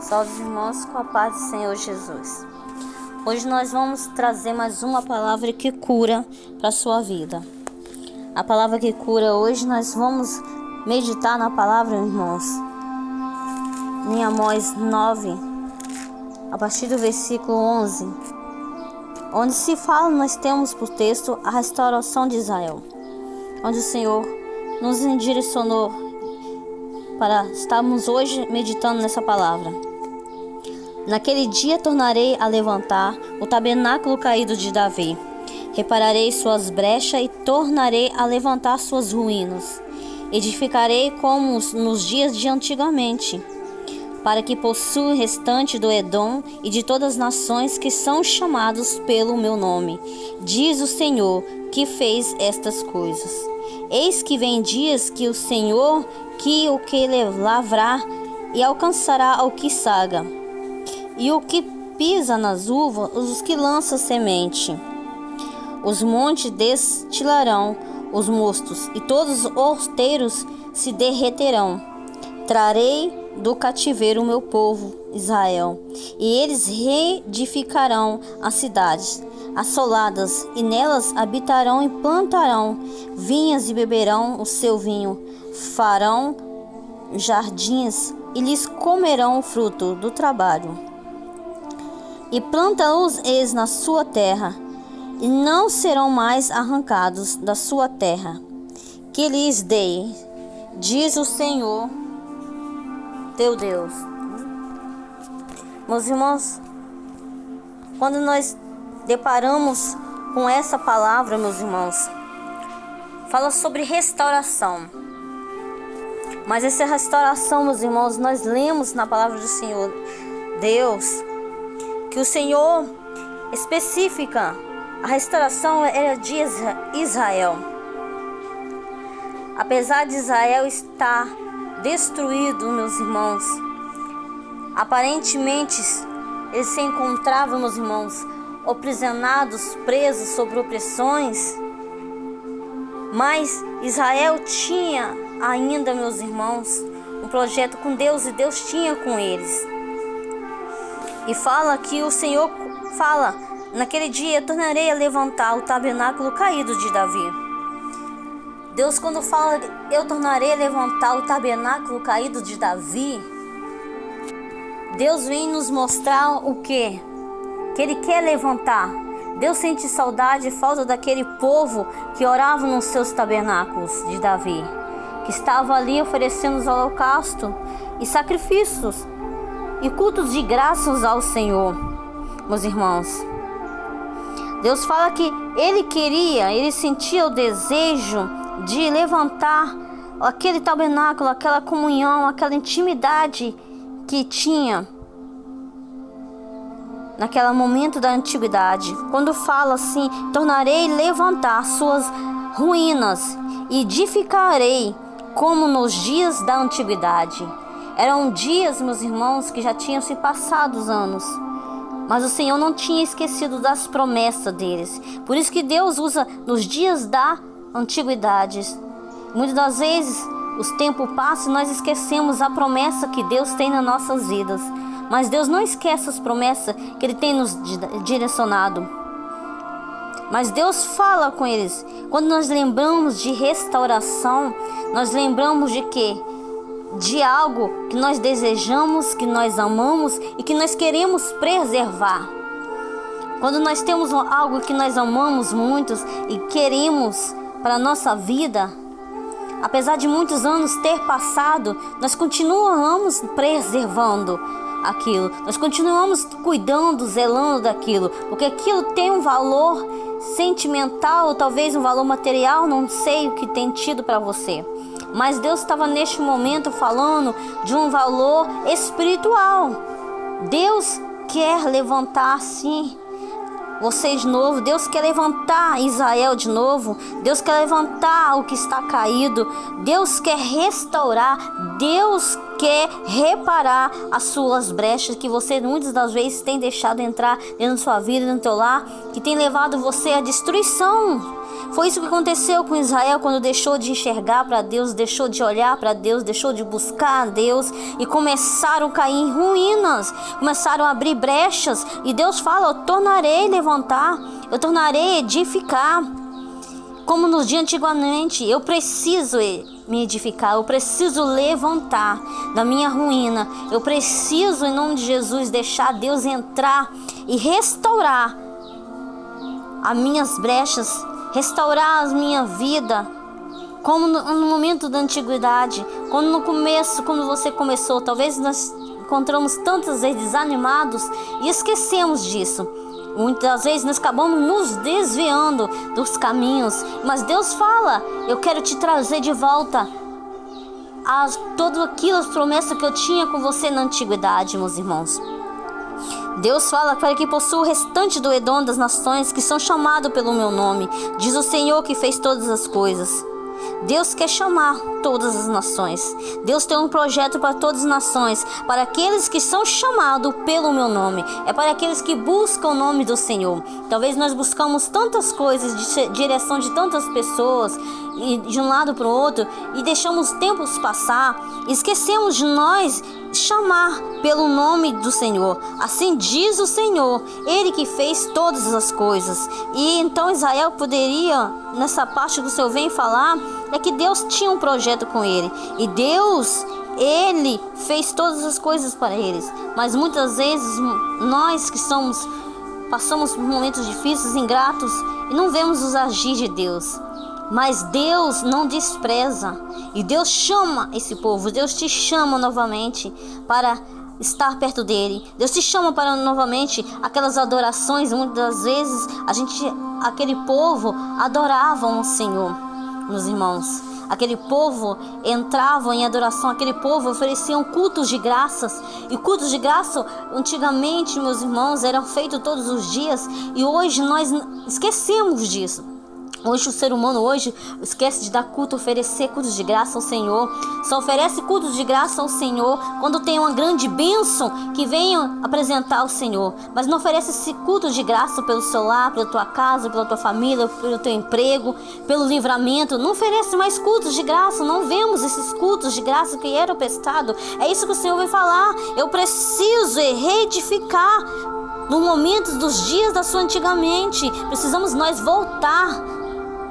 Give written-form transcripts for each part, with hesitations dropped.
Salve os irmãos com a paz do Senhor Jesus. Hoje nós vamos trazer mais uma palavra que cura para a sua vida. A palavra que cura hoje nós vamos meditar na palavra, irmãos, em Amós 9, a partir do versículo 11, onde se fala, nós temos por texto a restauração de Israel, onde o Senhor nos direcionou para estarmos hoje meditando nessa palavra. Naquele dia tornarei a levantar o tabernáculo caído de Davi. Repararei suas brechas e tornarei a levantar suas ruínas. Edificarei como nos dias de antigamente, para que possua o restante do Edom e de todas as nações que são chamados pelo meu nome. Diz o Senhor que fez estas coisas. Eis que vem dias que o Senhor que o que lavrar e alcançará ao que saga, e o que pisa nas uvas, os que lançam semente. Os montes destilarão os mostos, e todos os outeiros se derreterão. Trarei do cativeiro o meu povo, Israel, e eles reedificarão as cidades assoladas, e nelas habitarão e plantarão vinhas e beberão o seu vinho. Farão jardins e lhes comerão o fruto do trabalho. E plantá-los eis na sua terra, e não serão mais arrancados da sua terra, que lhes dei, diz o Senhor teu Deus. Meus irmãos, quando nós deparamos com essa palavra, meus irmãos, fala sobre restauração. Mas essa restauração, meus irmãos, nós lemos na palavra do Senhor Deus, que o Senhor especifica, a restauração era de Israel. Apesar de Israel estar destruído, meus irmãos, aparentemente eles se encontravam, meus irmãos, aprisionados, presos sob opressões, mas Israel tinha ainda, meus irmãos, um projeto com Deus, e Deus tinha com eles. E fala que o Senhor fala, naquele dia tornarei a levantar o tabernáculo caído de Davi. Deus, quando fala, eu tornarei a levantar o tabernáculo caído de Davi, Deus vem nos mostrar o quê? Que Ele quer levantar. Deus sente saudade e falta daquele povo que orava nos seus tabernáculos de Davi, que estava ali oferecendo os holocaustos e sacrifícios e cultos de graças ao Senhor. Meus irmãos, Deus fala que Ele sentia o desejo de levantar aquele tabernáculo, aquela comunhão, aquela intimidade que tinha naquele momento da antiguidade. Quando fala assim, tornarei levantar suas ruínas e edificarei como nos dias da antiguidade. Eram dias, meus irmãos, que já tinham se passado os anos, mas o Senhor não tinha esquecido das promessas deles. Por isso que Deus usa nos dias da antiguidade. Muitas das vezes os tempos passam e nós esquecemos a promessa que Deus tem nas nossas vidas. Mas Deus não esquece as promessas que Ele tem nos direcionado. Mas Deus fala com eles. Quando nós lembramos de restauração, nós lembramos de quê? De algo que nós desejamos, que nós amamos e que nós queremos preservar. Quando nós temos algo que nós amamos muito e queremos para a nossa vida, apesar de muitos anos ter passado, nós continuamos preservando aquilo. Nós continuamos cuidando, zelando daquilo, porque aquilo tem um valor sentimental, ou talvez um valor material, não sei o que tem tido para você. Mas Deus estava neste momento falando de um valor espiritual. Deus quer levantar sim vocês de novo. Deus quer levantar Israel de novo. Deus quer levantar o que está caído. Deus quer restaurar. Deus quer reparar as suas brechas que você muitas das vezes tem deixado entrar dentro da sua vida, dentro do teu lar, que tem levado você à destruição. Foi isso que aconteceu com Israel quando deixou de enxergar para Deus, deixou de olhar para Deus, deixou de buscar a Deus e começaram a cair em ruínas, começaram a abrir brechas. E Deus fala: eu tornarei levantar, eu tornarei edificar. Como nos dias antigamente, eu preciso me edificar, eu preciso levantar da minha ruína. Eu preciso, em nome de Jesus, deixar Deus entrar e restaurar as minhas brechas, restaurar a minha vida, como no momento da antiguidade, quando no começo, quando você começou. Talvez nós encontramos tantas vezes desanimados e esquecemos disso. Muitas vezes nós acabamos nos desviando dos caminhos, mas Deus fala: eu quero te trazer de volta a tudo aquilo, as promessas que eu tinha com você na antiguidade, meus irmãos. Deus fala: para que possua o restante do Edom das nações que são chamados pelo meu nome, diz o Senhor que fez todas as coisas. Deus quer chamar todas as nações. Deus tem um projeto para todas as nações, para aqueles que são chamados pelo meu nome. É para aqueles que buscam o nome do Senhor. Talvez nós buscamos tantas coisas, de direção de tantas pessoas, e de um lado para o outro, e deixamos tempos passar, e esquecemos de nós chamar pelo nome do Senhor. Assim diz o Senhor, Ele que fez todas as coisas. E então Israel poderia, nessa parte que o Senhor vem falar, é que Deus tinha um projeto com ele. E Deus, Ele fez todas as coisas para eles. Mas muitas vezes nós que passamos por momentos difíceis, ingratos, e não vemos os agir de Deus. Mas Deus não despreza. E Deus chama esse povo. Deus te chama novamente para estar perto dele. Deus te chama para novamente aquelas adorações. Muitas vezes aquele povo adoravam o Senhor, meus irmãos. Aquele povo entrava em adoração, aquele povo ofereciam cultos de graças. E cultos de graça, antigamente, meus irmãos, eram feitos todos os dias. E hoje nós esquecemos disso. Hoje o ser humano esquece de dar culto, oferecer cultos de graça ao Senhor. Só oferece cultos de graça ao Senhor quando tem uma grande bênção que venha apresentar ao Senhor. Mas não oferece esse culto de graça pelo seu lar, pela tua casa, pela tua família, pelo teu emprego, pelo livramento. Não oferece mais cultos de graça. Não vemos esses cultos de graça que eram prestados. É isso que o Senhor vai falar. Eu preciso reedificar no momento dos dias da sua antigamente. Precisamos nós voltar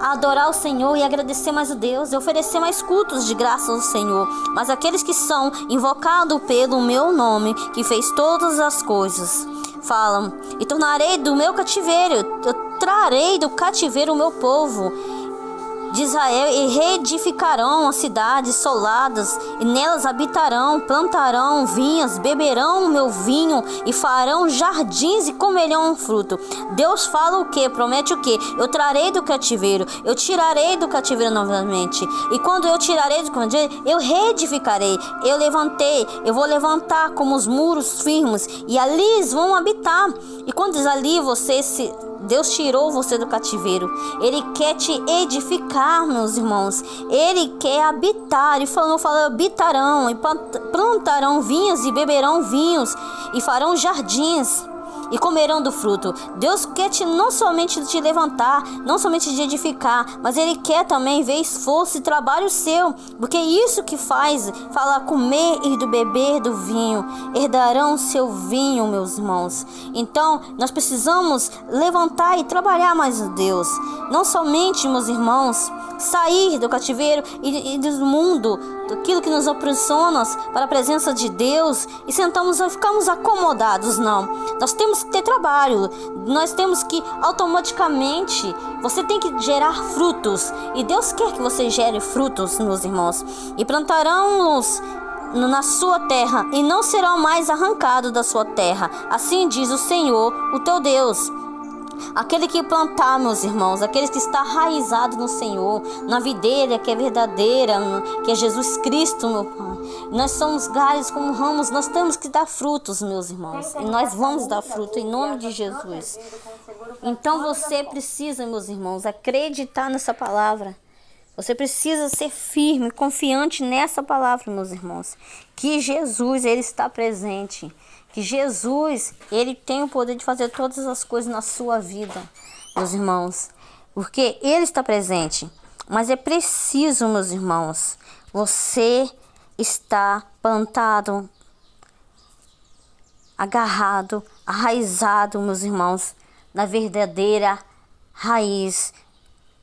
a adorar o Senhor e agradecer mais a Deus e oferecer mais cultos de graça ao Senhor. Mas aqueles que são invocados pelo meu nome, que fez todas as coisas, falam: e tornarei do meu cativeiro, eu trarei do cativeiro o meu povo de Israel, e reedificarão as cidades soladas, e nelas habitarão, plantarão vinhas, beberão o meu vinho, e farão jardins e comerão fruto. Deus fala o que? Promete o que? Eu trarei do cativeiro, eu tirarei do cativeiro novamente. E quando eu tirarei do cativeiro, eu reedificarei, eu vou levantar como os muros firmes, e ali eles vão habitar. E quando ali Deus tirou você do cativeiro, Ele quer te edificar, meus irmãos. Ele quer habitar. Ele falou, habitarão e plantarão vinhas e beberão vinhos e farão jardins e comerão do fruto. Deus quer não somente te levantar, não somente te edificar, mas Ele quer também ver esforço e trabalho seu, porque é isso que faz comer e do beber do vinho, herdarão seu vinho, meus irmãos. Então nós precisamos levantar e trabalhar mais a Deus, não somente, meus irmãos, sair do cativeiro e do mundo, daquilo que nos aprisiona, para a presença de Deus e ficamos acomodados. Não, nós temos que ter trabalho, nós temos que automaticamente, você tem que gerar frutos, e Deus quer que você gere frutos, meus irmãos, e plantarão-los na sua terra e não serão mais arrancados da sua terra. Assim diz o Senhor, o teu Deus. Aquele que plantar, meus irmãos, aquele que está enraizado no Senhor, na videira que é verdadeira, que é Jesus Cristo, meu Pai. Nós somos galhos como ramos, nós temos que dar frutos, meus irmãos. E nós vamos dar fruto em nome de Jesus. Então você precisa, meus irmãos, acreditar nessa palavra. Você precisa ser firme, confiante nessa palavra, meus irmãos. Que Jesus, Ele está presente. Que Jesus, Ele tem o poder de fazer todas as coisas na sua vida, meus irmãos. porque Ele está presente. Mas é preciso, meus irmãos, você estar plantado, agarrado, arraizado, meus irmãos, na verdadeira raiz,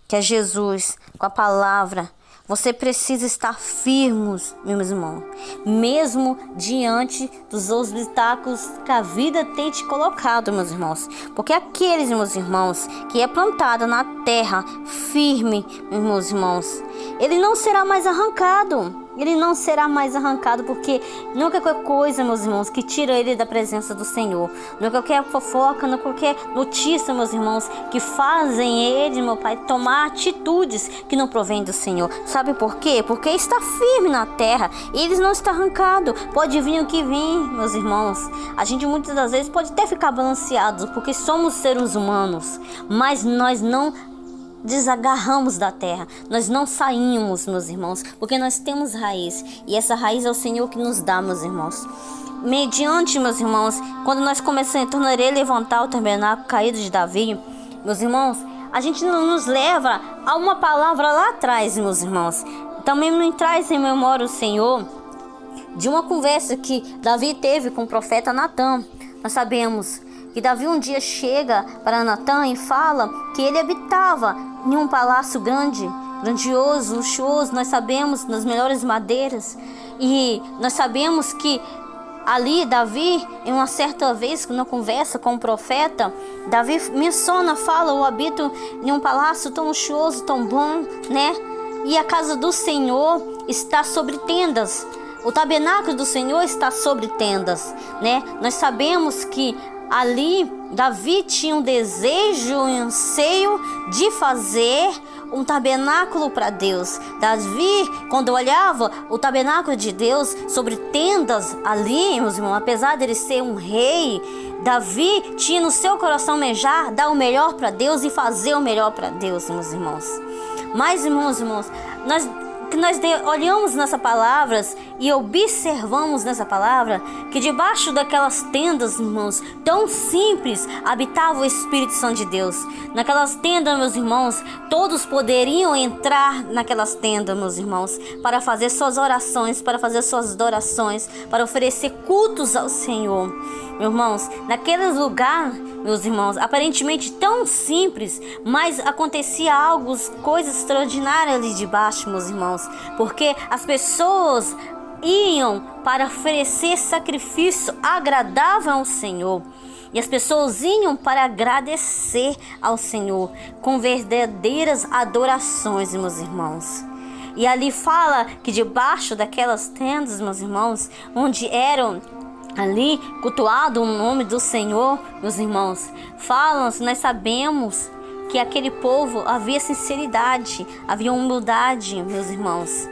que é Jesus, com a palavra. Você precisa estar firmes, meus irmãos, mesmo diante dos obstáculos que a vida tem te colocado, meus irmãos. Porque aqueles, meus irmãos, que é plantado na terra firme, meus irmãos, ele não será mais arrancado. Ele não será mais arrancado, porque não é qualquer coisa, meus irmãos, que tira ele da presença do Senhor. Não é qualquer fofoca, não é qualquer notícia, meus irmãos, que fazem ele, meu Pai, tomar atitudes que não provém do Senhor. Sabe por quê? Porque está firme na terra, ele não está arrancado. Pode vir o que vir, meus irmãos. A gente muitas das vezes pode até ficar balanceado, porque somos seres humanos, mas nós não desagarramos da terra, nós não saímos, meus irmãos, porque nós temos raiz, e essa raiz é o Senhor que nos dá, meus irmãos. Mediante, meus irmãos, quando nós começamos, tornarei levantar o tabernáculo caído de Davi, meus irmãos, a gente não nos leva a uma palavra lá atrás, meus irmãos. Também me traz em memória o Senhor de uma conversa que Davi teve com o profeta Natã. Nós sabemos que Davi um dia chega para Natã e fala que ele habitava em um palácio grandioso, luxuoso. Nós sabemos, nas melhores madeiras. E nós sabemos que ali Davi, em uma certa vez, na conversa com o profeta, Davi menciona, fala: eu habito em um palácio tão luxuoso, tão bom, né? E a casa do Senhor está sobre tendas. O tabernáculo do Senhor está sobre tendas, né? Nós sabemos que ali Davi tinha um desejo e um anseio de fazer um tabernáculo para Deus. Davi, quando olhava o tabernáculo de Deus sobre tendas ali, meus irmãos, apesar de ele ser um rei, Davi tinha no seu coração almejar dar o melhor para Deus e fazer o melhor para Deus, meus irmãos. Mas, irmãos, nós olhamos nessas palavras e observamos nessa palavra que debaixo daquelas tendas, irmãos, tão simples, habitava o Espírito Santo de Deus. Naquelas tendas, meus irmãos, todos poderiam entrar naquelas tendas, meus irmãos, para fazer suas orações, para fazer suas adorações, para oferecer cultos ao Senhor. Meus irmãos, naquele lugar, meus irmãos, aparentemente tão simples, mas acontecia algo, coisas extraordinárias ali debaixo, meus irmãos, porque as pessoas iam para oferecer sacrifício agradável ao Senhor. E as pessoas iam para agradecer ao Senhor com verdadeiras adorações, meus irmãos. E ali fala que debaixo daquelas tendas, meus irmãos, onde eram ali cultuado o nome do Senhor, meus irmãos, falam, nós sabemos que aquele povo havia sinceridade, havia humildade, meus irmãos.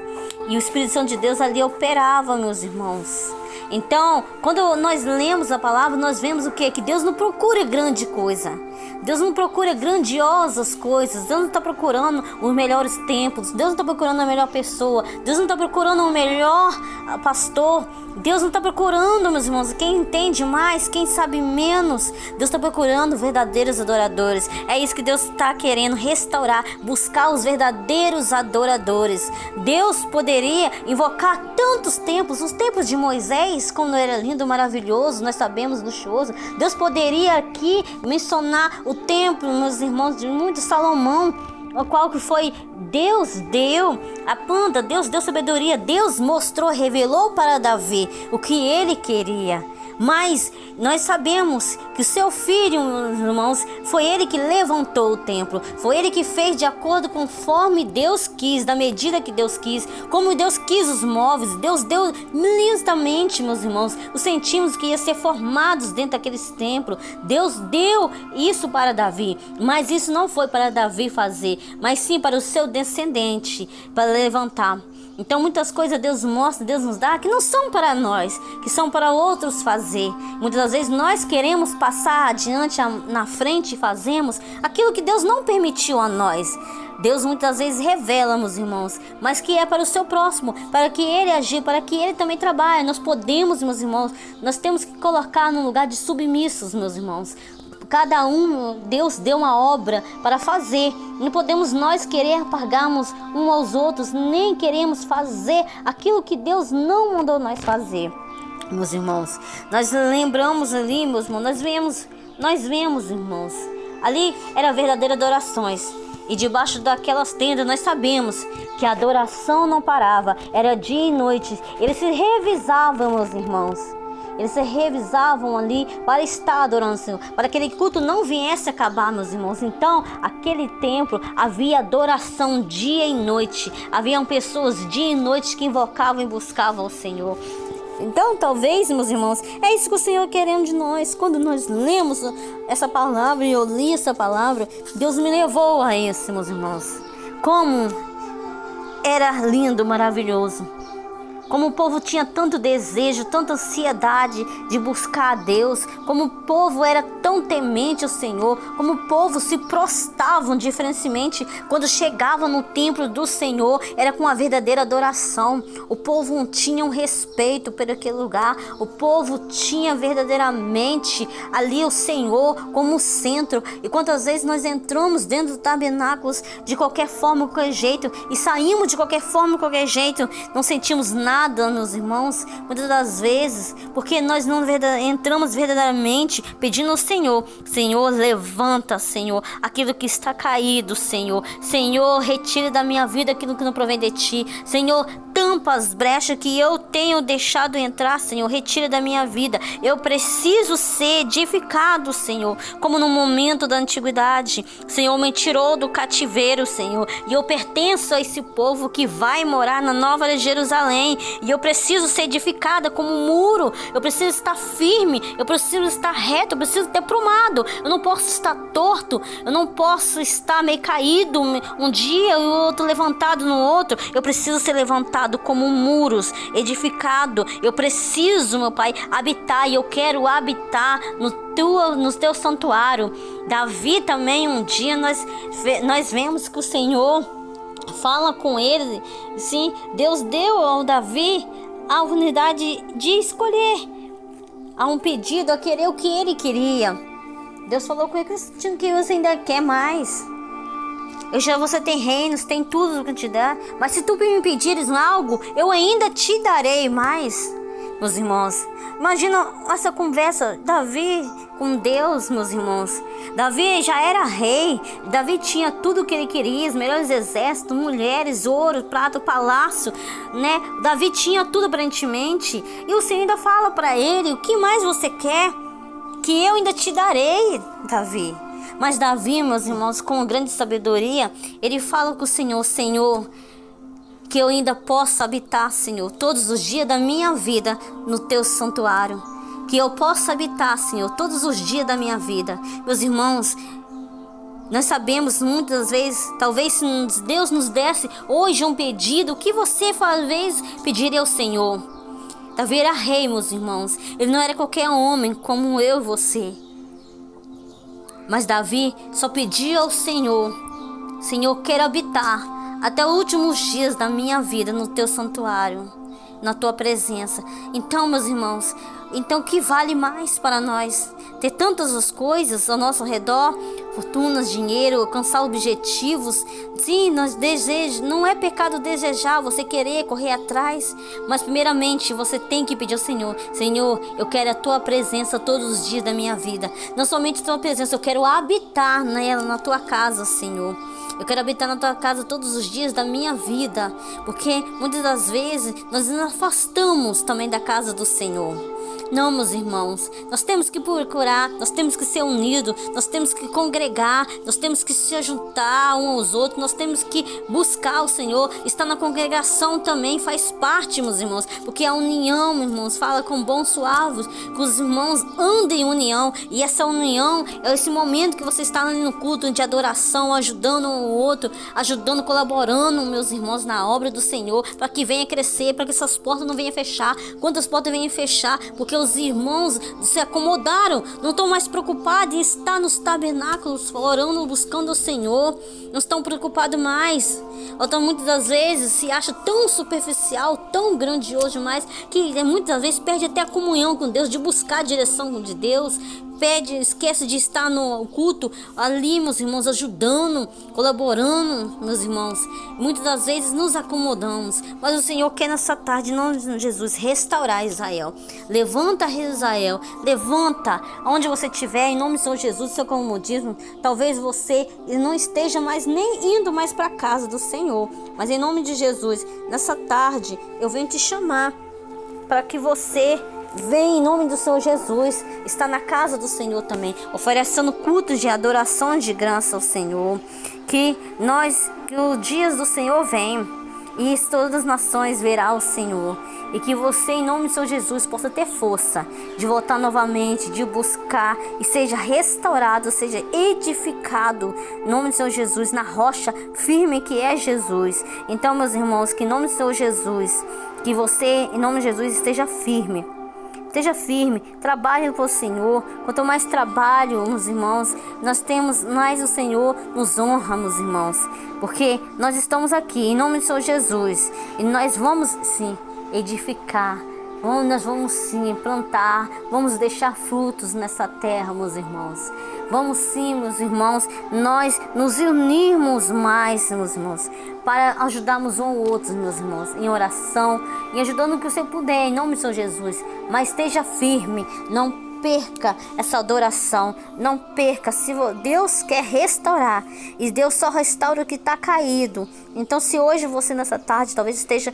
E o Espírito Santo de Deus ali operava, meus irmãos. Então, quando nós lemos a palavra, nós vemos o quê? Que Deus não procura grande coisa. Deus não procura grandiosas coisas. Deus não está procurando os melhores templos. Deus não está procurando a melhor pessoa. Deus não está procurando o melhor pastor. Deus não está procurando, meus irmãos, quem entende mais, quem sabe menos. Deus está procurando verdadeiros adoradores. É isso que Deus está querendo restaurar, buscar os verdadeiros adoradores. Deus poderia invocar tantos templos, os templos de Moisés, como era lindo, maravilhoso, nós sabemos, luxuoso. Deus poderia aqui mencionar o templo, meus irmãos, de muito Salomão, o qual que foi Deus deu a planta, Deus deu sabedoria, Deus mostrou, revelou para Davi o que ele queria. Mas nós sabemos que o seu filho, meus irmãos, foi ele que levantou o templo. Foi ele que fez de acordo conforme Deus quis, da medida que Deus quis. Como Deus quis os móveis, Deus deu lindamente, meus irmãos, os centímetros que iam ser formados dentro daqueles templos. Deus deu isso para Davi. Mas isso não foi para Davi fazer, mas sim para o seu descendente, para levantar. Então muitas coisas Deus mostra, Deus nos dá, que não são para nós, que são para outros fazer. Muitas das vezes nós queremos passar adiante, na frente, e fazemos aquilo que Deus não permitiu a nós. Deus muitas vezes revela, meus irmãos, mas que é para o seu próximo, para que ele agir, para que ele também trabalhe. Nós podemos, meus irmãos, nós temos que colocar no lugar de submissos, meus irmãos. Cada um, Deus deu uma obra para fazer. Não podemos nós querer pagarmos uns aos outros, nem queremos fazer aquilo que Deus não mandou nós fazer. Meus irmãos, nós lembramos ali, meus irmãos, nós vemos, irmãos, ali era verdadeira adorações. E debaixo daquelas tendas nós sabemos que a adoração não parava, era dia e noite. Eles se revisavam, meus irmãos. Eles se revisavam ali para estar adorando o Senhor, para que aquele culto não viesse a acabar, meus irmãos. Então, aquele templo havia adoração dia e noite. Haviam pessoas dia e noite que invocavam e buscavam o Senhor. Então, talvez, meus irmãos, é isso que o Senhor querendo de nós. Quando nós lemos essa palavra e eu li essa palavra, Deus me levou a isso, meus irmãos. Como era lindo, maravilhoso. Como o povo tinha tanto desejo, tanta ansiedade de buscar a Deus. Como o povo era tão temente ao Senhor. Como o povo se prostravam diferentemente quando chegavam no templo do Senhor. Era com a verdadeira adoração. O povo tinha um respeito por aquele lugar. O povo tinha verdadeiramente ali o Senhor como centro. E quantas vezes nós entramos dentro do tabernáculo de qualquer forma, de qualquer jeito. E saímos de qualquer forma, de qualquer jeito. Não sentimos nada, meus irmãos, muitas das vezes, porque nós não entramos verdadeiramente pedindo ao Senhor: Senhor, levanta, Senhor, aquilo que está caído, Senhor. Senhor, retire da minha vida aquilo que não provém de Ti. Senhor, tampa as brechas que eu tenho deixado entrar, Senhor. Retire da minha vida. Eu preciso ser edificado, Senhor, como no momento da antiguidade. Senhor, me tirou do cativeiro, Senhor, e eu pertenço a esse povo que vai morar na Nova Jerusalém. E eu preciso ser edificada como um muro. Eu preciso estar firme. Eu preciso estar reto. Eu preciso ter prumado. Eu não posso estar torto. Eu não posso estar meio caído um dia e o outro levantado no outro. Eu preciso ser levantado como muros, edificado. Eu preciso, meu Pai, habitar. E eu quero habitar no teu santuário. Davi também, um dia nós vemos que o Senhor fala com ele. Sim, Deus deu ao Davi a oportunidade de escolher, a um pedido, a querer o que ele queria. Deus falou com ele que você ainda quer mais. Você tem reinos, tem tudo que te dá, mas se tu me pedires algo, eu ainda te darei mais. Meus irmãos, imagina essa conversa, Davi com Deus, meus irmãos. Davi já era rei. Davi tinha tudo o que ele queria, os melhores exércitos, mulheres, ouro, prata, palácio, né? Davi tinha tudo aparentemente. E o Senhor ainda fala para ele: o que mais você quer? Que eu ainda te darei, Davi. Mas Davi, meus irmãos, com grande sabedoria, ele fala com o Senhor: Senhor, que eu ainda possa habitar, Senhor, todos os dias da minha vida no teu santuário. Que eu possa habitar, Senhor, todos os dias da minha vida. Meus irmãos, nós sabemos muitas vezes, talvez se Deus nos desse hoje um pedido, o que você talvez pediria ao Senhor? Davi era rei, meus irmãos. Ele não era qualquer homem como eu e você. Mas Davi só pedia ao Senhor: Senhor, quero habitar até os últimos dias da minha vida no teu santuário, na tua presença. Então, meus irmãos, então que vale mais para nós? Ter tantas as coisas ao nosso redor, fortunas, dinheiro, alcançar objetivos. Sim, nós desejamos, não é pecado desejar, você querer correr atrás, mas primeiramente você tem que pedir ao Senhor: Senhor, eu quero a tua presença todos os dias da minha vida. Não somente a tua presença, eu quero habitar nela, na tua casa, Senhor. Eu quero habitar na tua casa todos os dias da minha vida, porque muitas das vezes nós nos afastamos também da casa do Senhor. Não, meus irmãos, nós temos que procurar, nós temos que ser unidos, nós temos que congregar, nós temos que se juntar uns aos outros, nós temos que buscar o Senhor. Estar na congregação também faz parte, meus irmãos, porque a união, meus irmãos, fala com bons suaves, que os irmãos andem em união, e essa união é esse momento que você está ali no culto de adoração, ajudando um ao outro, ajudando, colaborando, meus irmãos, na obra do Senhor, para que venha crescer, para que essas portas não venham fechar. Quantas portas venham fechar? Porque os irmãos se acomodaram, não estão mais preocupados em estar nos tabernáculos, orando, buscando o Senhor, não estão preocupados mais. Então, muitas das vezes se acha tão superficial, tão grandioso demais, que muitas das vezes perde até a comunhão com Deus, de buscar a direção de Deus, esquece de estar no culto ali, meus irmãos, ajudando, colaborando, meus irmãos. Muitas das vezes nos acomodamos, mas o Senhor quer nessa tarde, em nome de Jesus, restaurar Israel. Levanta, Israel, levanta, onde você estiver, em nome do Senhor Jesus, seu comodismo. Talvez você não esteja mais nem indo mais para a casa do Senhor, mas em nome de Jesus, nessa tarde eu venho te chamar para que você venha em nome do Senhor Jesus, está na casa do Senhor também, oferecendo cultos de adoração, de graça ao Senhor. Que os dias do Senhor venham e todas as nações verá o Senhor. E que você, em nome do Senhor Jesus, possa ter força de voltar novamente, de buscar e seja restaurado, seja edificado, em nome do Senhor Jesus, na rocha firme que é Jesus. Então, meus irmãos, que em nome do Senhor Jesus, que você, em nome de Jesus, esteja firme. Esteja firme, trabalhe com o Senhor. Quanto mais trabalho, meus irmãos, nós temos mais o Senhor nos honra, meus irmãos. Porque nós estamos aqui, em nome do Senhor Jesus. E nós vamos, sim, edificar. Nós vamos, sim, plantar. Vamos deixar frutos nessa terra, meus irmãos. Vamos, sim, meus irmãos, nós nos unirmos mais, meus irmãos, para ajudarmos um ao outro, meus irmãos, em oração e ajudando o que você puder, em nome do Senhor Jesus. Mas esteja firme, não perca essa adoração, não perca. Se Deus quer restaurar, e Deus só restaura o que está caído. Então, se hoje você nessa tarde talvez esteja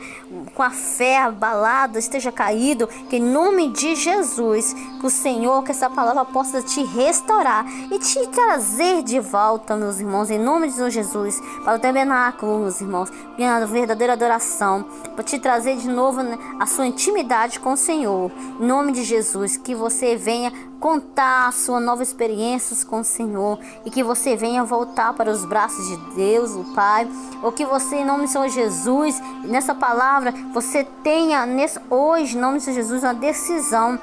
com a fé abalada, esteja caído, que em nome de Jesus, que o Senhor, que essa palavra possa te restaurar e te trazer de volta, meus irmãos, em nome de Jesus, para o tabernáculo, meus irmãos, a verdadeira adoração, para te trazer de novo, né, a sua intimidade com o Senhor, em nome de Jesus, que você venha contar a sua nova experiência com o Senhor e que você venha voltar para os braços de Deus, o Pai, ou que você, em nome do Senhor Jesus, nessa palavra, você tenha hoje, em nome do Senhor Jesus, uma decisão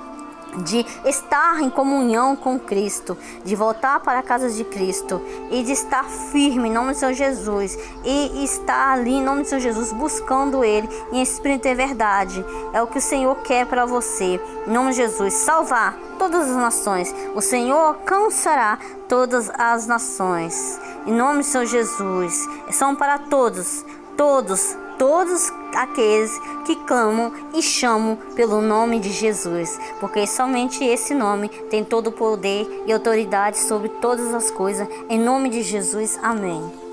de estar em comunhão com Cristo, de voltar para a casa de Cristo e de estar firme em nome do Senhor Jesus e estar ali em nome do Senhor Jesus buscando Ele em espírito e verdade. É o que o Senhor quer para você, em nome de Jesus, salvar todas as nações. O Senhor alcançará todas as nações, em nome do Senhor Jesus. São para todos aqueles que clamam e chamam pelo nome de Jesus, porque somente esse nome tem todo o poder e autoridade sobre todas as coisas. Em nome de Jesus, amém.